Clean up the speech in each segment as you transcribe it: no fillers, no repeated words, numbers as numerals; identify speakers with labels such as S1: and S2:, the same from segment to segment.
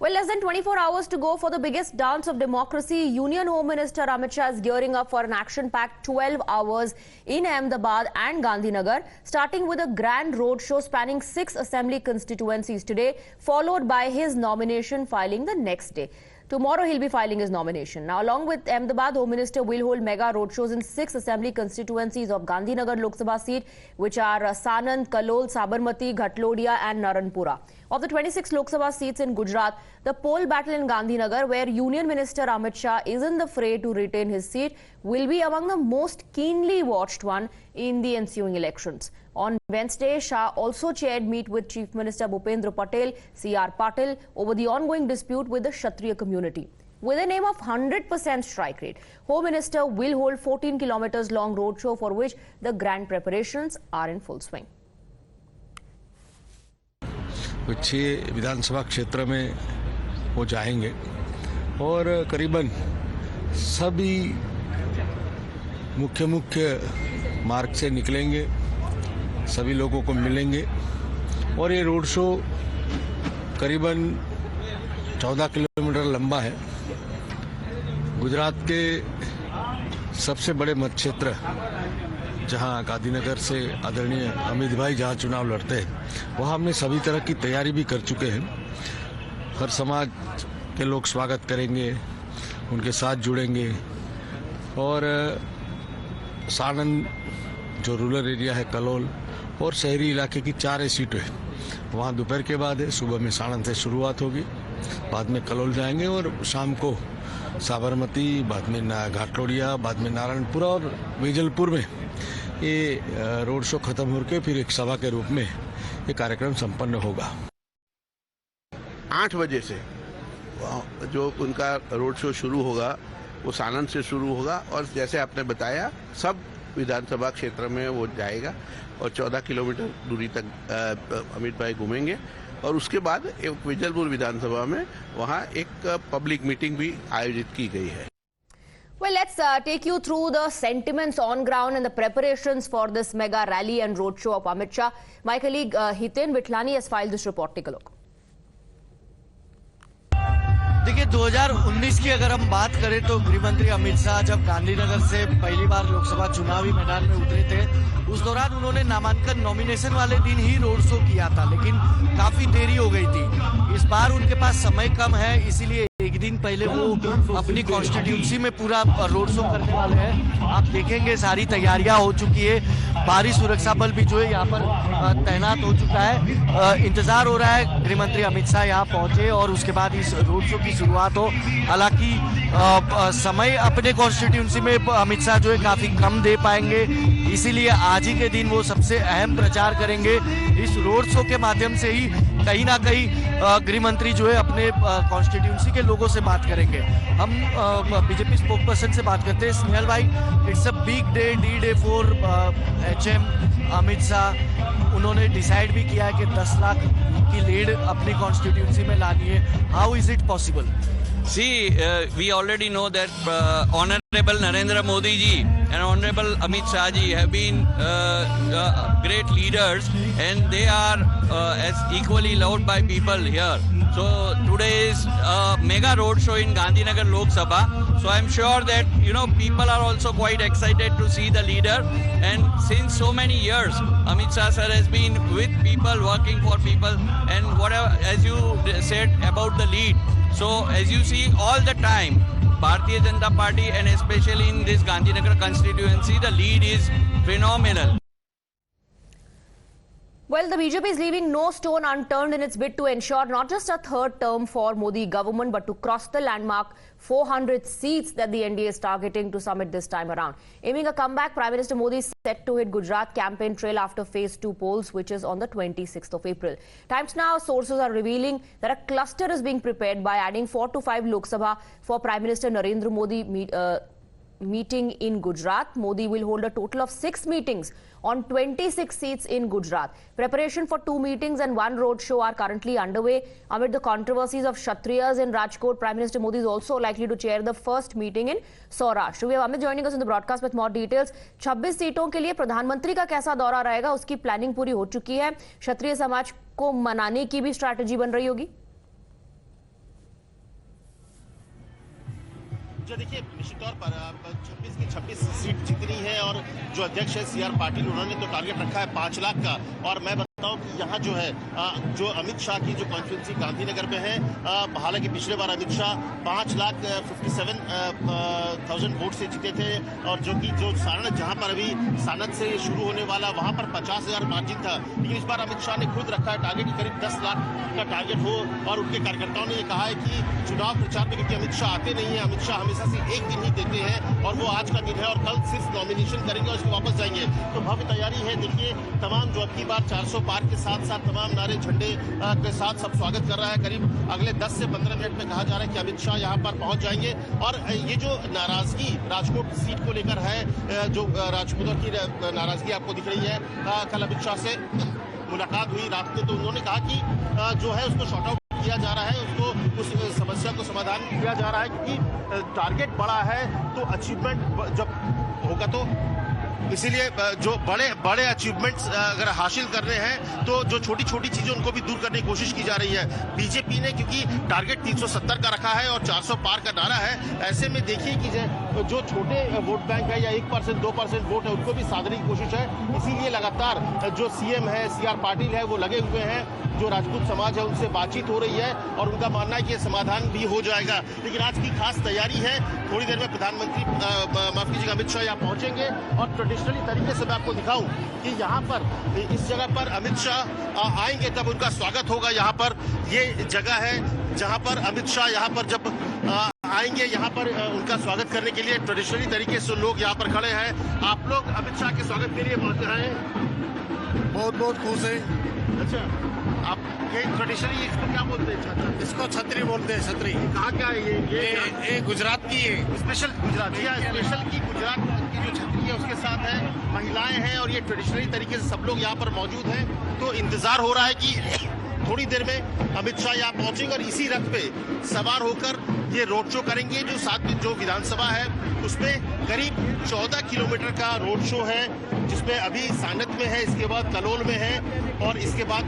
S1: Well, less than 24 hours to go for the biggest dance of democracy. Union Home Minister Amit Shah is gearing up for an action-packed 12 hours in Ahmedabad and Gandhinagar, starting with a grand roadshow spanning 6 assembly constituencies today, followed by his nomination filing the next day. Tomorrow he'll be filing his nomination. Now, along with Ahmedabad, Home Minister will hold mega roadshows in 6 assembly constituencies of Gandhinagar Lok Sabha seat, which are Sanand, Kalol, Sabarmati, Ghatlodiya and Naranpura. Of the 26 Lok Sabha seats in Gujarat, the poll battle in Gandhinagar, where Union Minister Amit Shah is in the fray to retain his seat, will be among the most keenly watched one in the ensuing elections. On Wednesday, Shah also chaired meet with Chief Minister Bhupendra Patel, C.R. Patil, over the ongoing dispute with the Kshatriya community. With a aim of 100% strike rate, Home Minister will hold 14 kilometers long roadshow for which the grand preparations are in full swing.
S2: 6 विधानसभा क्षेत्र में वो जाएंगे और करीबन सभी मुख्य मार्ग से निकलेंगे, सभी लोगों को मिलेंगे और ये रोड शो करीबन 14 किलोमीटर लंबा है। गुजरात के सबसे बड़े मत क्षेत्र जहां गांधीनगर से आदरणीय अमित भाई जहां चुनाव लड़ते हैं, वहां हमने सभी तरह की तैयारी भी कर चुके हैं। हर समाज के लोग स्वागत करेंगे, उनके साथ जुड़ेंगे और सानंद जो रूरल एरिया है, कलोल और शहरी इलाके की 4 सीटें हैं, वहाँ दोपहर के बाद है। सुबह में सानंद से शुरुआत होगी, बाद में कलोल जाएंगे और शाम को साबरमती, बाद में घाटलोडिया, बाद में नारायणपुरा और वेजलपुर में ये रोड शो खत्म होकर फिर एक सभा के रूप में ये कार्यक्रम संपन्न होगा।
S3: 8 बजे से जो उनका रोड शो शुरू होगा वो सानंद से शुरू होगा और जैसे आपने बताया सब विधानसभा क्षेत्र में वो जाएगा और 14 किलोमीटर दूरी तक अमित भाई घूमेंगे और उसके बाद एक विजलपुर विधानसभा में वहाँ एक पब्लिक मीटिंग भी आयोजित की गई है।
S1: Well, let's take you through the sentiments on ground and the preparations for this mega rally and roadshow of Amit Shah. My colleague Hiten Vitlani has filed this report. Take a look.
S4: देखिए 2019 की अगर हम बात करें तो गृह मंत्री अमित शाह जब गांधीनगर से पहली बार लोकसभा चुनावी मैदान में उतरे थे, उस दौरान उन्होंने नामांकन नॉमिनेशन वाले दिन ही रोड शो किया था, लेकिन काफी देरी हो गई थी। इस बार उनके पास समय कम है, इसीलिए एक दिन पहले वो अपनी कॉन्स्टिट्यूंसी में पूरा रोड शो करने वाले हैं। आप देखेंगे सारी तैयारियां हो चुकी है, भारी सुरक्षा बल भी जो है यहाँ पर तैनात हो चुका है। इंतजार हो रहा है गृह मंत्री अमित शाह यहाँ पहुंचे और उसके बाद इस रोड शो की शुरुआत हो। हालांकि समय अपने कॉन्स्टिट्यूंसी में अमित शाह जो है काफी कम दे पाएंगे, इसीलिए आज ही के दिन वो सबसे अहम प्रचार करेंगे। इस रोड शो के माध्यम से ही कहीं ना कहीं गृह मंत्री जो है अपने कॉन्स्टिट्यूंसी के लोगों से बात करेंगे। हम बीजेपी स्पोक्सपर्सन से बात करते हैं। स्नेहल भाई, it's a big day, D-Day for HM Amit Shah. उन्होंने डिसाइड भी किया है कि 10 लाख की लीड अपनी कॉन्स्टिट्यूंसी में लानी है। How is it possible?
S5: See, we already know that Honorable Narendra Modi ji and Honorable Amit Shah ji have been great leaders, and they are as equally loved by people here. So today is a mega road show in Gandhinagar Lok Sabha. So I'm sure that people are also quite excited to see the leader. And since so many years, Amit Shah sir has been with people, working for people, and whatever, as you said about the lead. So as you see all the time, Bharatiya Janata Party and especially in this Gandhinagar constituency, the lead is phenomenal.
S1: Well, the BJP is leaving no stone unturned in its bid to ensure not just a third term for Modi government, but to cross the landmark 400 seats that the NDA is targeting to summit this time around. Aiming a comeback, Prime Minister Modi is set to hit Gujarat campaign trail after phase 2 polls, which is on the 26th of April. Times Now sources are revealing that a cluster is being prepared by adding 4 to 5 Lok Sabha for Prime Minister Narendra Modi meeting in Gujarat. Modi will hold a total of 6 meetings on 26 seats in Gujarat. Preparation for 2 meetings and 1 road show are currently underway. Amid the controversies of Kshatriyas in Rajkot, Prime Minister Modi is also likely to chair the first meeting in Saurashtra. We have Amit joining us in the broadcast with more details. 26 सीटों के लिए प्रधानमंत्री का कैसा दौरा रहेगा, उसकी planning पूरी हो चुकी है। क्षत्रिय समाज को मनाने की भी स्ट्रैटेजी बन रही होगी।
S6: जो देखिए निश्चित तौर पर 26 की 26 सीट जितनी है और जो अध्यक्ष है CR पाटिल उन्होंने तो टारगेट रखा है 5 लाख का। और मैं बताऊं कि यहाँ जो है जो अमित शाह की जो कॉन्स्टिट्यूंसी गांधीनगर में है, हालांकि पिछले बार अमित शाह 5,57,000 वोट से जीते थे और जो सारनाथ जहाँ पर अभी सानत से शुरू होने वाला वहाँ पर 50,000 मार्जिन था। लेकिन इस बार अमित शाह ने खुद रखा है टारगेट की करीब 10 लाख का टारगेट हो। और उनके कार्यकर्ताओं ने ये कहा है कि चुनाव प्रचार में क्योंकि अमित शाह आते नहीं है, अमित शाह हमेशा से एक दिन ही देते हैं और वो आज का दिन है और कल सिर्फ नॉमिनेशन करेंगे और उसके वापस जाएंगे। तो भव्य तैयारी है। देखिए तमाम जो अब की बार 400 पार के साथ साथ तमाम नारे झंडे के साथ सब स्वागत कर रहा है। करीब अगले 10 से 15 मिनट में कहा जा रहा है कि अमित शाह यहाँ पर पहुंच जाएंगे। और ये जो नाराजगी राजकोट सीट को लेकर है, जो राजपूतों की नाराजगी आपको दिख रही है, कल अमित शाह से मुलाकात हुई रात में तो उन्होंने कहा कि जो है उसको शॉर्ट आउट किया जा रहा है, उसको उस समस्या को समाधान किया जा रहा है क्योंकि टारगेट बड़ा है तो अचीवमेंट जब होगा तो इसीलिए जो बड़े अचीवमेंट्स अगर हासिल करने हैं तो जो छोटी छोटी चीजें उनको भी दूर करने की कोशिश की जा रही है। बीजेपी ने क्योंकि टारगेट 370 का रखा है और 400 पार का नारा है, ऐसे में देखिए कि जो छोटे वोट बैंक है या 1% 2% वोट है उनको भी साधने की कोशिश है। इसीलिए लगातार जो CM है CR पाटिल है वो लगे हुए हैं, जो राजपूत समाज है उनसे बातचीत हो रही है और उनका मानना है कि समाधान भी हो जाएगा। लेकिन आज की खास तैयारी है, थोड़ी देर में प्रधानमंत्री माफ कीजिएगा अमित शाह यहाँ पहुंचेंगे और ट्रेडिशनली तरीके से मैं आपको दिखाऊं कि यहाँ पर इस जगह पर अमित शाह आएंगे तब उनका स्वागत होगा। यहाँ पर ये जगह है जहाँ पर अमित शाह यहाँ पर जब आएंगे, यहाँ पर उनका स्वागत करने के लिए ट्रेडिशनली तरीके से लोग यहाँ पर खड़े हैं। आप लोग अमित शाह के स्वागत के लिए पहुंचे हैं,
S7: बहुत बहुत खुश है।
S6: अच्छा, आप ये ट्रेडिशनली इसको क्या बोलते हैं?
S7: इसको छतरी बोलते हैं। छतरी
S6: कहाँ क्या है
S7: ये गुजरात की है,
S6: स्पेशल गुजरात या स्पेशल की गुजरात की जो छतरी है उसके साथ है, महिलाएं हैं और ये ट्रेडिशनली तरीके से सब लोग यहाँ पर मौजूद हैं। तो इंतजार हो रहा है कि थोड़ी देर में अमित शाह यहाँ पहुंचेंगे और इसी रथ पे सवार होकर ये रोड शो करेंगे। जो साथ में जो विधानसभा है उसमें करीब 14 किलोमीटर का रोड शो है, जिसमें अभी सानत में है, इसके बाद कलोल में है और इसके बाद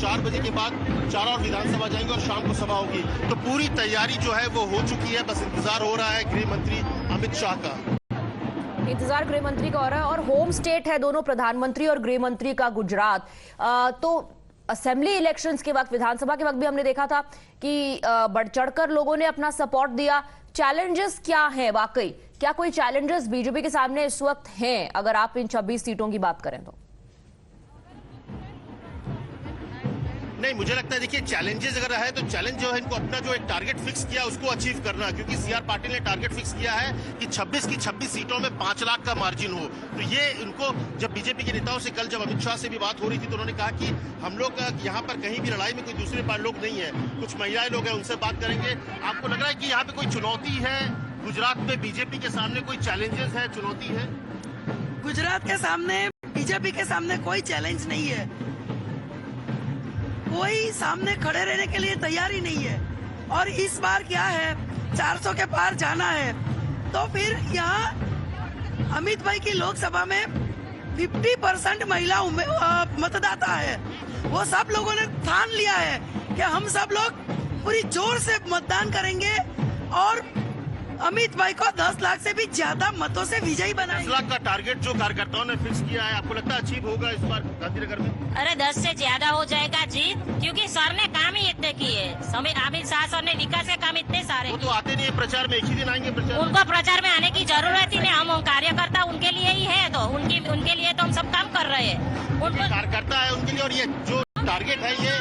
S6: 4 बजे के बाद 4 और विधानसभा जाएंगे और शाम को सभा होगी। तो पूरी तैयारी जो है वो हो चुकी है, बस इंतजार हो रहा है गृह मंत्री अमित शाह का।
S1: इंतजार गृह मंत्री का हो रहा है और होम स्टेट है दोनों प्रधानमंत्री और गृह मंत्री का गुजरात। तो असेंबली इलेक्शंस के वक्त, विधानसभा के वक्त भी हमने देखा था कि बढ़ चढ़कर लोगों ने अपना सपोर्ट दिया। चैलेंजेस क्या है वाकई, क्या कोई चैलेंजेस बीजेपी के सामने इस वक्त हैं अगर आप इन 26 सीटों की बात करें तो?
S6: नहीं, मुझे लगता है देखिए चैलेंजेस अगर है तो चैलेंज जो है इनको अपना जो एक टारगेट फिक्स किया उसको अचीव करना, क्योंकि CR पाटिल ने टारगेट फिक्स किया है कि 26 की 26 सीटों में 5 लाख का मार्जिन हो। तो ये इनको जब बीजेपी के नेताओं से कल जब अमित शाह से भी बात हो रही थी तो उन्होंने कहा कि हम लोग यहाँ पर कहीं भी लड़ाई में कोई दूसरे पार लोग नहीं है, कुछ महिलाएं लोग हैं उनसे बात करेंगे। आपको लग रहा है कि यहाँ पे कोई चुनौती है गुजरात में, बीजेपी के सामने कोई चैलेंजेस है, चुनौती है?
S8: गुजरात के सामने बीजेपी के सामने कोई चैलेंज नहीं है, कोई सामने खड़े रहने के लिए तैयार ही नहीं है। और इस बार क्या है, 400 के पार जाना है तो फिर यहाँ अमित भाई की लोकसभा में 50% महिला मतदाता है। वो सब लोगों ने ठान लिया है कि हम सब लोग पूरी जोर से मतदान करेंगे और अमित भाई को 10 लाख से भी ज्यादा मतों से विजयी बनाएंगे।
S6: 10 लाख का टारगेट जो कार्यकर्ताओं ने फिक्स किया है, आपको लगता है अचीव होगा इस बार गांधीनगर में?
S9: अरे 10 से ज्यादा हो जाएगा जी, क्योंकि सर ने काम ही इतने किए। अमित शाह सर ने विकास के काम इतने सारे।
S6: वो तो आते नहीं है प्रचार में, एक ही दिन आएंगे प्रचार।
S9: उनको प्रचार में आने की जरूरत ही नहीं, हम कार्यकर्ता उनके लिए ही है, तो उनके लिए तो हम सब काम कर रहे हैं।
S6: कार्यकर्ता है उनके लिए और ये जो टारगेट है ये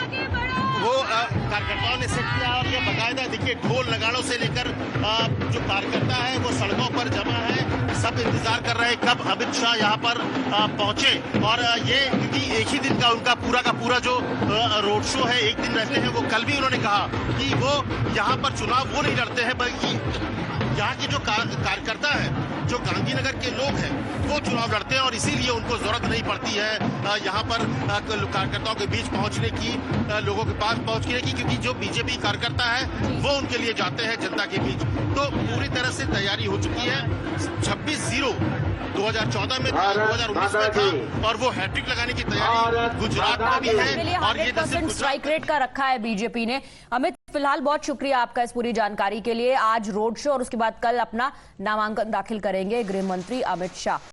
S6: वो कार्यकर्ताओं ने सेट किया और ये बाकायदा देखिए ढोल नगाड़ों से लेकर जो कार्यकर्ता है वो सड़कों पर जमा है, सब इंतजार कर रहे हैं कब अमित शाह यहाँ पर पहुंचे। और ये क्योंकि एक ही दिन का उनका पूरा जो रोड शो है, एक दिन रहते हैं। वो कल भी उन्होंने कहा कि वो यहाँ पर चुनाव वो नहीं लड़ते हैं, बल्कि यहाँ के जो कार्यकर्ता है, जो गांधीनगर के लोग हैं, वो चुनाव लड़ते हैं और इसीलिए उनको जरूरत नहीं पड़ती है यहाँ पर कार्यकर्ताओं के बीच पहुंचने की, लोगों के पास पहुंचने की, क्योंकि जो बीजेपी कार्यकर्ता है वो उनके लिए जाते हैं जनता के बीच। तो पूरी तरह से तैयारी हो चुकी है। 26-0 2014 में था, 2019 में था और वो हैट्रिक लगाने की तैयारी गुजरात में भी है। और ये
S1: 100% स्ट्राइक रेट का रखा है बीजेपी ने। अमित, फिलहाल बहुत शुक्रिया आपका इस पूरी जानकारी के लिए। आज रोड शो और उसके बाद कल अपना नामांकन दाखिल करेंगे गृह मंत्री अमित शाह।